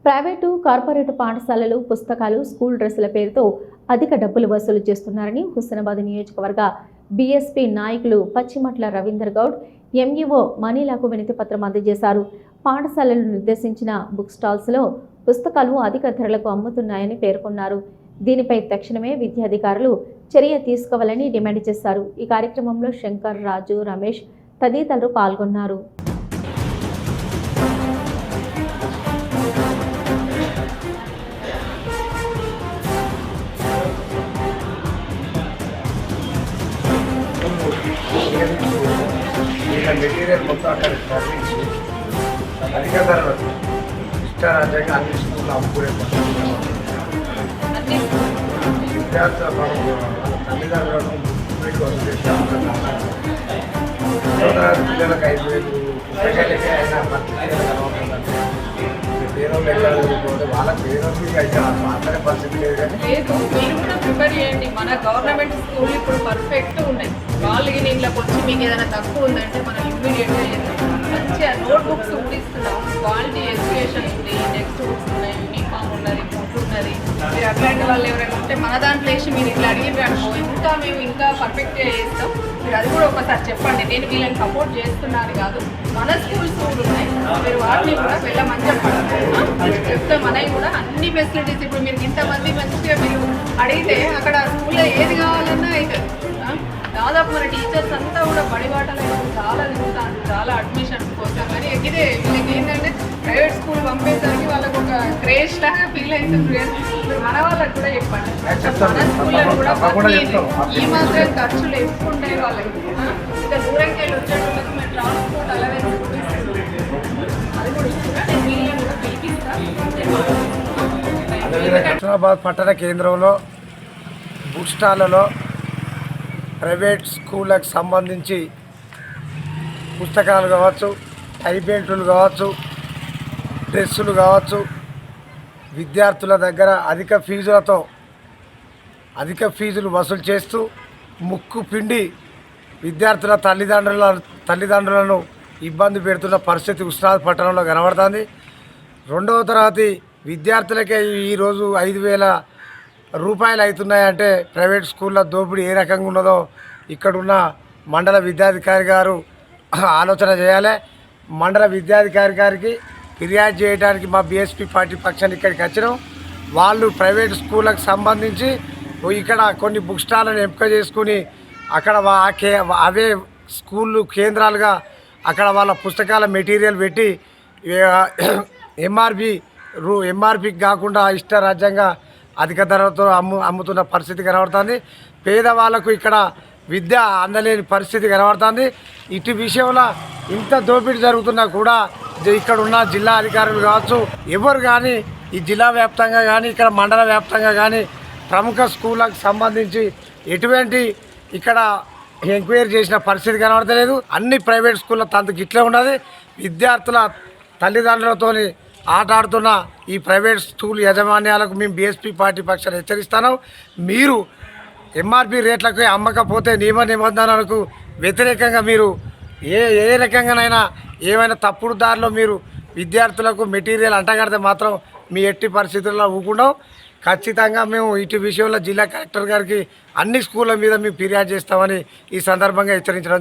Private, corporate పాఠశాలలు పుస్తకాలు, school డ్రెస్సుల పేరుతో అధిక డబ్బులు వసూలు చేస్తున్నారని హుస్నాబాద్ నియోజకవర్గ బీఎస్పీ నాయకులు పచ్చిమట్ల రవీందర్ గౌడ్ ఎంఈఓ మనీలాకు వినతి పత్రం అందజేశారు. పాఠశాలలు నిర్దేశించిన బుక్ స్టాల్స్లో పుస్తకాలు అధిక ధరలకు అమ్ముతున్నాయని పేర్కొన్నారు. దీనిపై తక్షణమే విద్యాధికారులు చర్య తీసుకోవాలని డిమాండ్ చేశారు. ఈ కార్యక్రమంలో శంకర్, రాజు, రమేష్ తదితరులు పాల్గొన్నారు. మెటీరియల్ మొత్తం అక్కడ తరలించి అధిక ధరలకు ఇష్టారాజ్యంగా అన్ని స్కూళ్ళు అమ్ముకునే విద్యార్థుల తల్లిదండ్రులను పిల్లలకు 5,000 పుస్తకాలకే అయినా పేరోళ్ళు వెళ్ళాలనుకుంటే వాళ్ళకి పేరోళ్ళకి అయితే మాట్లాడే పరిస్థితి లేదు. కానీ లేదు, మీరు కూడా ప్రిపేర్ చేయండి. మన గవర్నమెంట్ స్కూల్ ఇప్పుడు పర్ఫెక్ట్ ఉన్నాయి. వాళ్ళకి ఇంట్లోకి వచ్చి మీకు ఏదైనా తక్కువ ఉందంటే మనం ఇమ్మీడియట్గా చేస్తాం. మంచిగా నోట్ బుక్స్ ఇస్తున్నాం, క్వాలిటీ ఎడ్యుకేషన్ ఉంది, టెక్స్ట్ బుక్స్ ఉన్నాయి, యూనిఫామ్ ఉన్నది, ఫుడ్ ఉన్నది. మీరు అట్లాంటి వాళ్ళు ఎవరైనా ఉంటే మన దాంట్లో వేసి మీరు ఇట్లా అడిగిన అనుకో మేము ఇంకా పర్ఫెక్ట్గా చేస్తాం. మీరు అది కూడా ఒకసారి చెప్పండి. నేను వీళ్ళని సపోర్ట్ చేస్తున్నాను కాదు, మన స్కూల్స్ కూడా ఉన్నాయి, మీరు వాటిని కూడా వెళ్ళమని చెప్పండి. చెప్తే మనవి కూడా అన్ని ఫెసిలిటీస్ ఇప్పుడు మీరు ఇంతమంది మంచిగా మీరు అడిగితే అక్కడ స్కూల్లో ఏది కావాలన్నా అవుతుంది. దాదాపు మన టీచర్స్ అంతా కూడా బడిబాటలు చాలా తిరుగుతారు, చాలా అడ్మిషన్ కోసం. కానీ ఇదే వీళ్ళకి ఏంటంటే ప్రైవేట్ స్కూల్ పంపేసరికి వాళ్ళకు ఒక క్రేజ్ లాగా ఫీల్ అవుతుంది. ఇప్పుడు మన వాళ్ళకి కూడా చెప్పండి, మన స్కూళ్ళకి కూడా ఈ మాత్రం ఖర్చులు ఎక్కువ ఉంటాయి వాళ్ళకి. ఇంకా దూరంకి వెళ్ళి వచ్చేటోళ్ళకి మేము ట్రాన్స్పోర్ట్ అలవెన్స్ అది కూడా ఇస్తున్నా. నేను వీళ్ళని కూడా పిలిపిస్తాను. హుస్నాబాద్ పట్టణ కేంద్రంలో బుక్ స్టాళ్లలో ప్రైవేట్ స్కూళ్ళకు సంబంధించి పుస్తకాలు కావచ్చు, టై బెల్టులు కావచ్చు, డ్రెస్సులు కావచ్చు, విద్యార్థుల దగ్గర అధిక ఫీజులు వసూలు చేస్తూ ముక్కు పిండి విద్యార్థుల తల్లిదండ్రులను ఇబ్బంది పెడుతున్న పరిస్థితి హుస్నాబాద్ పట్టణంలో కనబడుతుంది. 2వ తరగతి విద్యార్థులకే ఈరోజు 5,000 రూపాయలు అవుతున్నాయంటే ప్రైవేట్ స్కూళ్ళ దోపిడీ ఏ రకంగా ఉన్నదో ఇక్కడున్న మండల విద్యాధికారి గారు ఆలోచన చేయాలి. మండల విద్యాధికారి గారికి ఫిర్యాదు చేయడానికి మా బీఎస్పీ పార్టీ పక్షాన్ని ఇక్కడికి వచ్చినాం. వాళ్ళు ప్రైవేట్ స్కూళ్ళకు సంబంధించి ఇక్కడ కొన్ని బుక్ స్టాళ్ళను ఎంపిక చేసుకుని అక్కడ అవే స్కూళ్ళు కేంద్రాలుగా అక్కడ వాళ్ళ పుస్తకాల మెటీరియల్ పెట్టి ఎంఆర్పికి కాకుండా ఇష్టారాజ్యంగా అధిక ధరలతో అమ్ముతున్న పరిస్థితి కనబడుతుంది. పేదవాళ్ళకు ఇక్కడ విద్య అందలేని పరిస్థితి కనబడుతుంది. ఇటు విషయంలో ఇంత దోపిడీ జరుగుతున్నా కూడా ఇక్కడ ఉన్న జిల్లా అధికారులు కావచ్చు, ఎవరు కానీ ఈ జిల్లా వ్యాప్తంగా కానీ ఇక్కడ మండల వ్యాప్తంగా కానీ ప్రముఖ స్కూళ్ళకు సంబంధించి ఎటువంటి ఇక్కడ ఎంక్వైరీ చేసిన పరిస్థితి కనబడతలేదు. అన్ని ప్రైవేట్ స్కూళ్ళ తందుకు ఇట్లే ఉన్నది. విద్యార్థుల తల్లిదండ్రులతో ఆట ఆడుతున్న ఈ ప్రైవేట్ స్కూల్ యాజమాన్యాలకు మేము బీఎస్పీ పార్టీ పక్షాన్ని హెచ్చరిస్తాను. మీరు ఎంఆర్పి రేట్లకు అమ్మకపోతే నియమ నిబంధనలకు వ్యతిరేకంగా మీరు ఏ రకంగానైనా ఏమైనా తప్పుడు దారిలో మీరు విద్యార్థులకు మెటీరియల్ అంటగడితే మాత్రం మీ ఎట్టి పరిస్థితుల్లో ఊకుండం. ఖచ్చితంగా మేము ఇటు విషయంలో జిల్లా కలెక్టర్ గారికి అన్ని స్కూళ్ళ మీద మేము ఫిర్యాదు చేస్తామని ఈ సందర్భంగా హెచ్చరించడం